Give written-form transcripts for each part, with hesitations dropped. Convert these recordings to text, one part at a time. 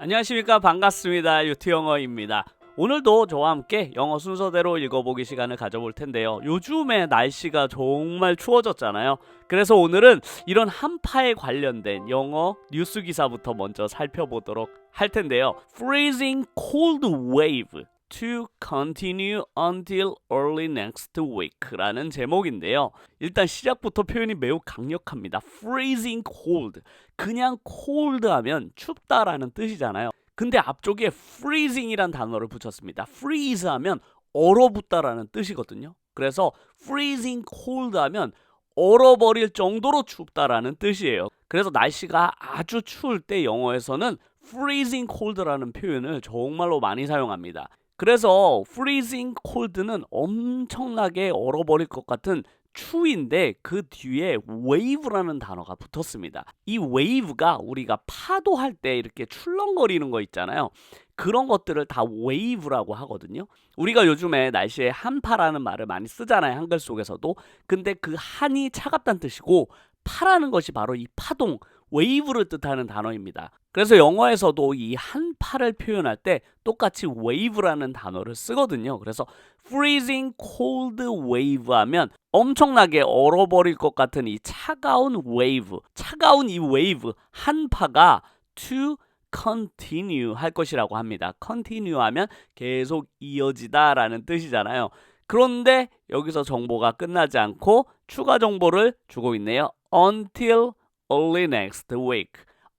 안녕하십니까, 반갑습니다. 유튜영어입니다. 오늘도 저와 함께 영어 순서대로 읽어보기 시간을 가져볼 텐데요. 요즘에 날씨가 정말 추워졌잖아요. 그래서 오늘은 이런 한파에 관련된 영어 뉴스 기사부터 먼저 살펴보도록 할 텐데요. Freezing cold wave to continue until early next week 라는 제목인데요. 일단 시작부터 표현이 매우 강력합니다. Freezing cold. 그냥 cold 하면 춥다라는 뜻이잖아요. 근데 앞쪽에 freezing이란 단어를 붙였습니다. freeze 하면 얼어붙다라는 뜻이거든요. 그래서 freezing cold 하면 얼어버릴 정도로 춥다라는 뜻이에요. 그래서 날씨가 아주 추울 때 영어에서는 freezing cold라는 표현을 정말로 많이 사용합니다. 그래서 freezing cold는 엄청나게 얼어버릴 것 같은 추위인데 그 뒤에 wave라는 단어가 붙었습니다. 이 wave가 우리가 파도할 때 이렇게 출렁거리는 거 있잖아요. 그런 것들을 다 wave라고 하거든요. 우리가 요즘에 날씨에 한파라는 말을 많이 쓰잖아요. 한글 속에서도. 근데 그 한이 차갑다는 뜻이고 파라는 것이 바로 이 파동, wave를 뜻하는 단어입니다. 그래서 영어에서도 이 한파를 표현할 때 똑같이 wave라는 단어를 쓰거든요. 그래서 freezing cold wave 하면 엄청나게 얼어버릴 것 같은 이 차가운 wave, 차가운 이 wave, 한파가 to continue 할 것이라고 합니다. continue 하면 계속 이어지다 라는 뜻이잖아요. 그런데 여기서 정보가 끝나지 않고 추가 정보를 주고 있네요. until early next week.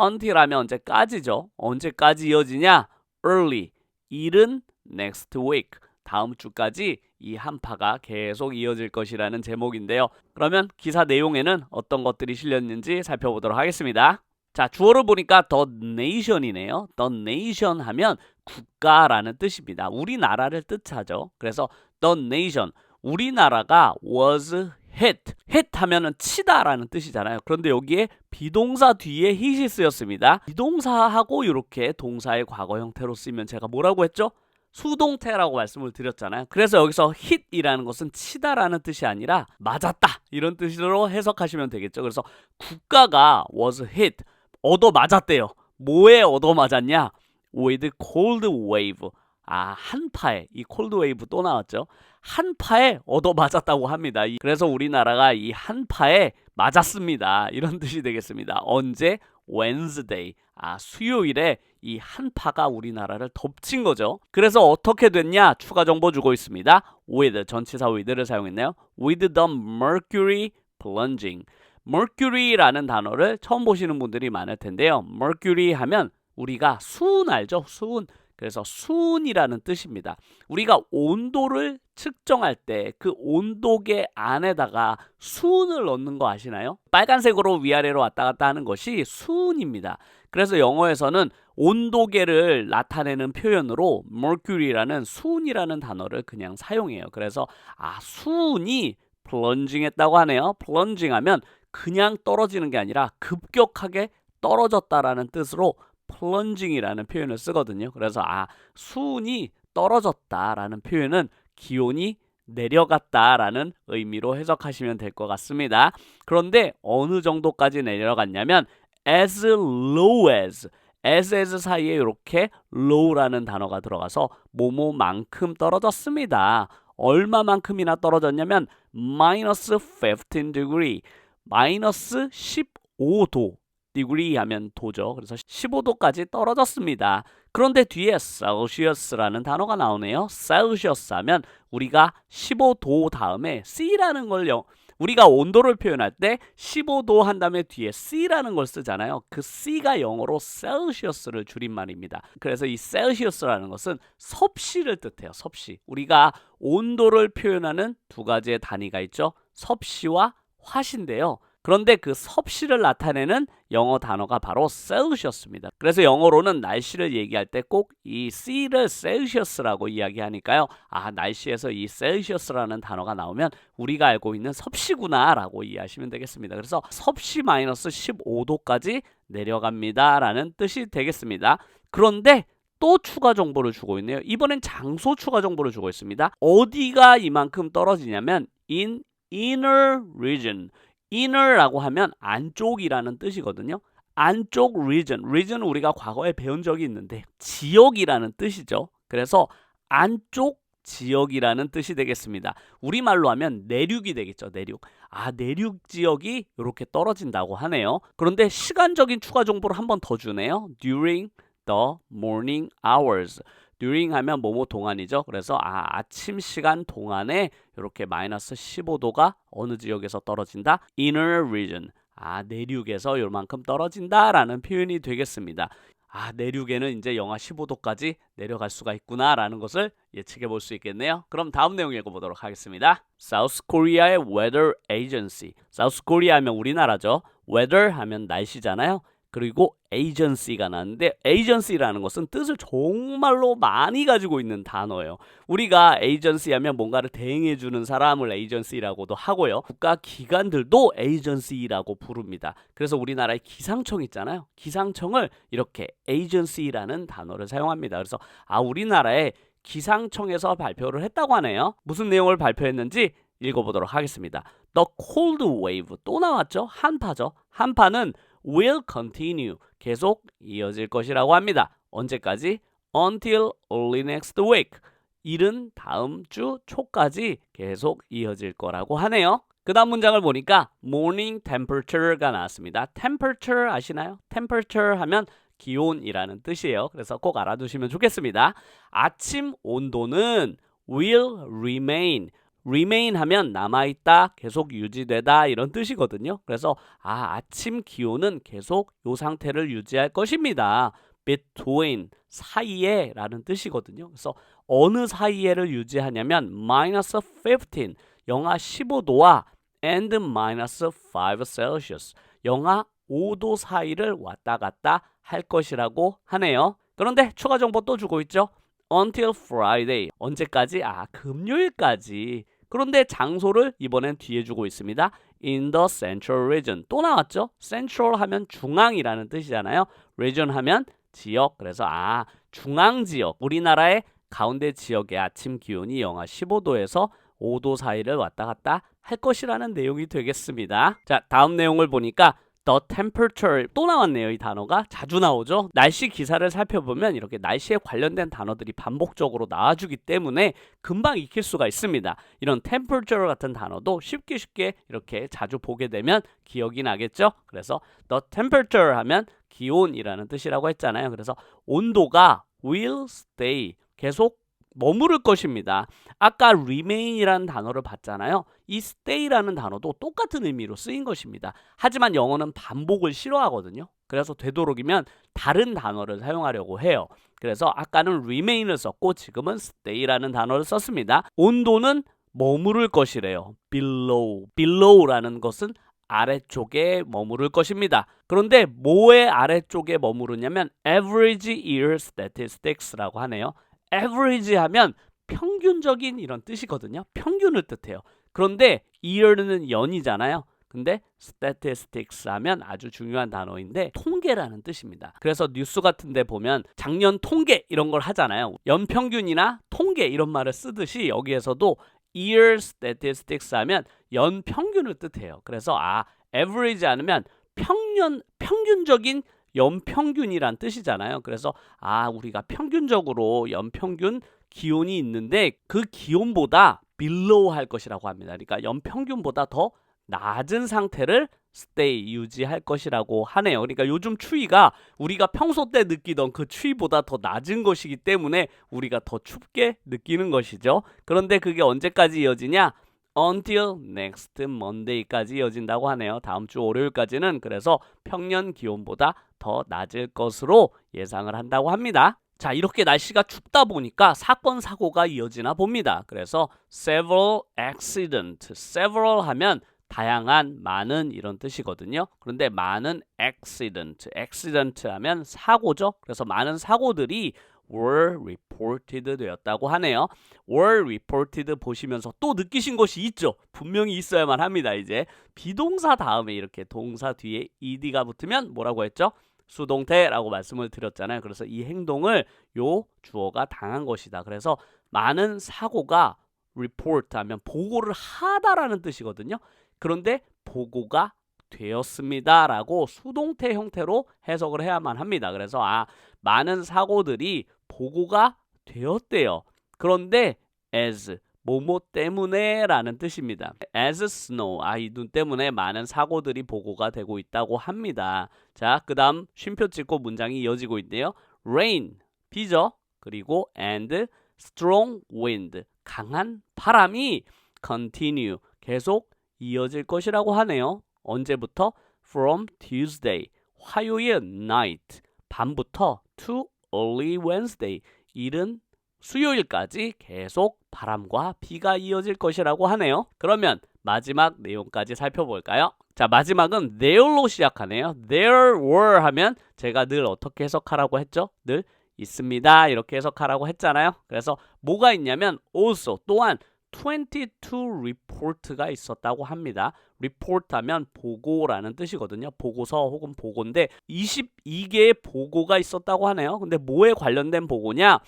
until 하면 언제까지죠? 언제까지 이어지냐? early, 이른 next week. 다음 주까지 이 한파가 계속 이어질 것이라는 제목인데요. 그러면 기사 내용에는 어떤 것들이 실렸는지 살펴보도록 하겠습니다. 자, 주어를 보니까 the nation이네요. the nation 하면 국가라는 뜻입니다. 우리나라를 뜻하죠. 그래서 the nation, 우리나라가 was hit. hit 하면은 치다라는 뜻이잖아요. 그런데 여기에 비동사 뒤에 hit이 쓰였습니다. 비동사하고 이렇게 동사의 과거 형태로 쓰면 제가 뭐라고 했죠? 수동태라고 말씀을 드렸잖아요. 그래서 여기서 hit이라는 것은 치다라는 뜻이 아니라 맞았다 이런 뜻으로 해석하시면 되겠죠. 그래서 국가가 was hit, 얻어맞았대요. 뭐에 얻어맞았냐? with cold wave. 한파에, 이 cold wave 또 나왔죠. 한파에 얻어맞았다고 합니다. 그래서 우리나라가 이 한파에 맞았습니다. 이런 뜻이 되겠습니다. 언제? Wednesday. 수요일에 이 한파가 우리나라를 덮친 거죠. 그래서 어떻게 됐냐? 추가 정보 주고 있습니다. with, 전치사 with를 사용했네요. with the mercury plunging. mercury라는 단어를 처음 보시는 분들이 많을 텐데요. mercury 하면 우리가 수은 알죠? 수은. 그래서 수은이라는 뜻입니다. 우리가 온도를 측정할 때 그 온도계 안에다가 수은을 넣는 거 아시나요? 빨간색으로 위아래로 왔다 갔다 하는 것이 수은입니다. 그래서 영어에서는 온도계를 나타내는 표현으로 mercury라는 수은이라는 단어를 그냥 사용해요. 그래서 수은이 plunging 했다고 하네요. plunging 하면 그냥 떨어지는 게 아니라 급격하게 떨어졌다라는 뜻으로 plunging이라는 표현을 쓰거든요. 그래서 수온이 떨어졌다라는 표현은 기온이 내려갔다라는 의미로 해석하시면 될 것 같습니다. 그런데 어느 정도까지 내려갔냐면 as low as 사이에 이렇게 low라는 단어가 들어가서 뭐뭐만큼 떨어졌습니다. 얼마만큼이나 떨어졌냐면 minus 15 degree, 마이너스 15도. degree 하면 도죠. 그래서 15도까지 떨어졌습니다. 그런데 뒤에 Celsius라는 단어가 나오네요. Celsius 하면 우리가 15도 다음에 C라는 걸 우리가 온도를 표현할 때 15도 한 다음에 뒤에 C라는 걸 쓰잖아요. 그 C가 영어로 Celsius를 줄임말입니다. 그래서 이 Celsius라는 것은 섭씨를 뜻해요. 섭씨. 우리가 온도를 표현하는 두 가지의 단위가 있죠. 섭씨와 화씨인데요. 그런데 그 섭씨를 나타내는 영어 단어가 바로 Celsius입니다. 그래서 영어로는 날씨를 얘기할 때 꼭 이 C를 Celsius라고 이야기하니까요. 날씨에서 이 Celsius라는 단어가 나오면 우리가 알고 있는 섭씨구나 라고 이해하시면 되겠습니다. 그래서 섭씨 마이너스 15도까지 내려갑니다 라는 뜻이 되겠습니다. 그런데 또 추가 정보를 주고 있네요. 이번엔 장소 추가 정보를 주고 있습니다. 어디가 이만큼 떨어지냐면 in inner region. inner라고 하면 안쪽이라는 뜻이거든요. 안쪽 region 우리가 과거에 배운 적이 있는데 지역이라는 뜻이죠. 그래서 안쪽 지역이라는 뜻이 되겠습니다. 우리말로 하면 내륙이 되겠죠. 내륙. 내륙 지역이 이렇게 떨어진다고 하네요. 그런데 시간적인 추가 정보를 한 번 더 주네요. During the morning hours. during 하면 뭐뭐 동안이죠. 그래서 아침 시간 동안에 이렇게 마이너스 15도가 어느 지역에서 떨어진다? Inner region. 내륙에서 요만큼 떨어진다라는 표현이 되겠습니다. 내륙에는 이제 영하 15도까지 내려갈 수가 있구나라는 것을 예측해 볼 수 있겠네요. 그럼 다음 내용 읽어보도록 하겠습니다. South Korea의 Weather Agency. South Korea 하면 우리나라죠. Weather 하면 날씨잖아요. 그리고 agency가 나왔는데 agency라는 것은 뜻을 정말로 많이 가지고 있는 단어예요. 우리가 agency 하면 뭔가를 대행해 주는 사람을 agency라고도 하고요. 국가 기관들도 agency라고 부릅니다. 그래서 우리나라의 기상청 있잖아요. 기상청을 이렇게 agency라는 단어를 사용합니다. 그래서 우리나라의 기상청에서 발표를 했다고 하네요. 무슨 내용을 발표했는지 읽어보도록 하겠습니다. The cold wave 또 나왔죠. 한파죠. 한파는 will continue 계속 이어질 것이라고 합니다. 언제까지? Until early next week 이른 다음 주 초까지 계속 이어질 거라고 하네요. 그 다음 문장을 보니까 morning temperature가 나왔습니다. temperature 아시나요? temperature 하면 기온이라는 뜻이에요. 그래서 꼭 알아두시면 좋겠습니다. 아침 온도는 will remain 하면 남아있다, 계속 유지되다 이런 뜻이거든요. 그래서 아침 기온은 계속 이 상태를 유지할 것입니다. between 사이에 라는 뜻이거든요. 그래서 어느 사이에를 유지하냐면 minus 15 영하 15도와 and minus 5 Celsius 영하 5도 사이를 왔다 갔다 할 것이라고 하네요. 그런데 추가 정보 또 주고 있죠. Until Friday 언제까지? 금요일까지. 그런데 장소를 이번엔 뒤에 주고 있습니다. In the Central Region 또 나왔죠. Central 하면 중앙이라는 뜻이잖아요. Region 하면 지역. 그래서 중앙 지역 우리나라의 가운데 지역의 아침 기온이 영하 15도에서 5도 사이를 왔다 갔다 할 것이라는 내용이 되겠습니다. 자, 다음 내용을 보니까 The temperature 또 나왔네요. 이 단어가 자주 나오죠. 날씨 기사를 살펴보면 이렇게 날씨에 관련된 단어들이 반복적으로 나와주기 때문에 금방 익힐 수가 있습니다. 이런 temperature 같은 단어도 쉽게 이렇게 자주 보게 되면 기억이 나겠죠. 그래서 the temperature 하면 기온이라는 뜻이라고 했잖아요. 그래서 온도가 will stay 계속 머무를 것입니다. 아까 remain이라는 단어를 봤잖아요. 이 stay라는 단어도 똑같은 의미로 쓰인 것입니다. 하지만 영어는 반복을 싫어하거든요. 그래서 되도록이면 다른 단어를 사용하려고 해요. 그래서 아까는 remain을 썼고 지금은 stay라는 단어를 썼습니다. 온도는 머무를 것이래요. below라는 것은 아래쪽에 머무를 것입니다. 그런데 뭐의 아래쪽에 머무르냐면 average year statistics라고 하네요. average 하면 평균적인 이런 뜻이거든요. 평균을 뜻해요. 그런데 year는 연이잖아요. 근데 statistics 하면 아주 중요한 단어인데 통계라는 뜻입니다. 그래서 뉴스 같은 데 보면 작년 통계 이런 걸 하잖아요. 연평균이나 통계 이런 말을 쓰듯이 여기에서도 year statistics 하면 연평균을 뜻해요. 그래서 average 하면 평균적인 연평균이란 뜻이잖아요. 그래서 우리가 평균적으로 연평균 기온이 있는데 그 기온보다 below 할 것이라고 합니다. 그러니까 연평균보다 더 낮은 상태를 stay 유지할 것이라고 하네요. 그러니까 요즘 추위가 우리가 평소 때 느끼던 그 추위보다 더 낮은 것이기 때문에 우리가 더 춥게 느끼는 것이죠. 그런데 그게 언제까지 이어지냐? Until next Monday까지 이어진다고 하네요. 다음 주 월요일까지는 그래서 평년 기온보다 더 낮을 것으로 예상을 한다고 합니다. 자, 이렇게 날씨가 춥다 보니까 사건 사고가 이어지나 봅니다. 그래서 several several 하면 다양한, 많은 이런 뜻이거든요. 그런데 많은 accident 하면 사고죠. 그래서 많은 사고들이 were reported 되었다고 하네요. were reported 보시면서 또 느끼신 것이 있죠. 분명히 있어야만 합니다. 이제 비동사 다음에 이렇게 동사 뒤에 ed가 붙으면 뭐라고 했죠? 수동태라고 말씀을 드렸잖아요. 그래서 이 행동을 요 주어가 당한 것이다. 그래서 많은 사고가 report 하면 보고를 하다라는 뜻이거든요. 그런데 보고가 되었습니다 라고 수동태 형태로 해석을 해야만 합니다. 그래서 많은 사고들이 보고가 되었대요. 그런데 as 뭐뭐 때문에 라는 뜻입니다. as snow 이 눈 때문에 많은 사고들이 보고가 되고 있다고 합니다. 자, 그 다음 쉼표 찍고 문장이 이어지고 있네요. rain 비죠. 그리고 and strong wind 강한 바람이 continue 계속 이어질 것이라고 하네요. 언제부터? from Tuesday 화요일 night 밤부터 to early Wednesday 이른 수요일까지 계속 바람과 비가 이어질 것이라고 하네요. 그러면 마지막 내용까지 살펴볼까요? 자, 마지막은 there로 시작하네요. there were 하면 제가 늘 어떻게 해석하라고 했죠? 늘 있습니다 이렇게 해석하라고 했잖아요. 그래서 뭐가 있냐면 also 또한 22 report가 있었다고 합니다. report 하면 보고라는 뜻이거든요. 보고서 혹은 보고인데 22개의 보고가 있었다고 하네요. 근데 뭐에 관련된 보고냐?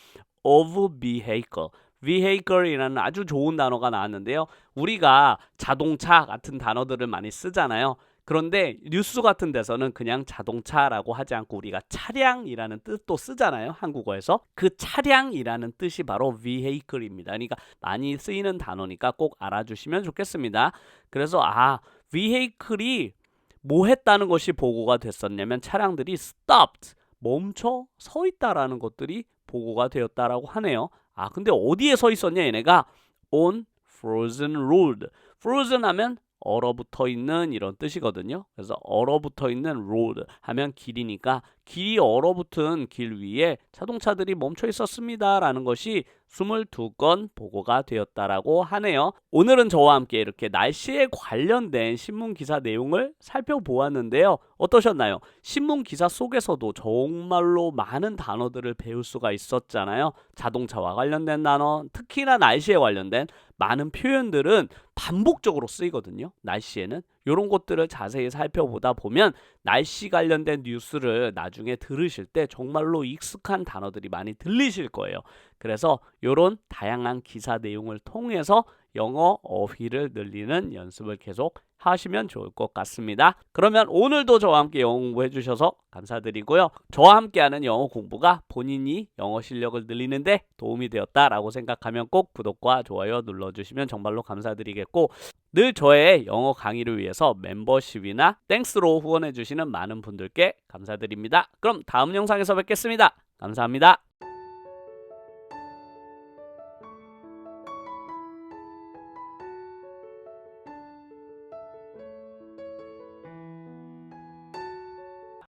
of vehicle. vehicle이라는 아주 좋은 단어가 나왔는데요. 우리가 자동차 같은 단어들을 많이 쓰잖아요. 그런데 뉴스 같은 데서는 그냥 자동차라고 하지 않고 우리가 차량이라는 뜻도 쓰잖아요. 한국어에서. 그 차량이라는 뜻이 바로 vehicle입니다. 그러니까 많이 쓰이는 단어니까 꼭 알아주시면 좋겠습니다. 그래서 vehicle이 뭐 했다는 것이 보고가 됐었냐면 차량들이 stopped, 멈춰 서 있다라는 것들이 보고가 되었다라고 하네요. 근데 어디에 서 있었냐 얘네가 on frozen road. frozen 하면 얼어붙어 있는 이런 뜻이거든요. 그래서 얼어붙어 있는 road 하면 길이니까 길이 얼어붙은 길 위에 자동차들이 멈춰 있었습니다 라는 것이 22건 보고가 되었다라고 하네요. 오늘은 저와 함께 이렇게 날씨에 관련된 신문 기사 내용을 살펴보았는데요. 어떠셨나요? 신문 기사 속에서도 정말로 많은 단어들을 배울 수가 있었잖아요. 자동차와 관련된 단어, 특히나 날씨에 관련된 많은 표현들은 반복적으로 쓰이거든요. 날씨에는 이런 것들을 자세히 살펴보다 보면 날씨 관련된 뉴스를 나중에 들으실 때 정말로 익숙한 단어들이 많이 들리실 거예요. 그래서 이런 다양한 기사 내용을 통해서 영어 어휘를 늘리는 연습을 계속 하시면 좋을 것 같습니다. 그러면 오늘도 저와 함께 영어 공부해 주셔서 감사드리고요. 저와 함께하는 영어 공부가 본인이 영어 실력을 늘리는데 도움이 되었다라고 생각하면 꼭 구독과 좋아요 눌러주시면 정말로 감사드리겠고 늘 저의 영어 강의를 위해서 멤버십이나 땡스로 후원해 주시는 많은 분들께 감사드립니다. 그럼 다음 영상에서 뵙겠습니다. 감사합니다.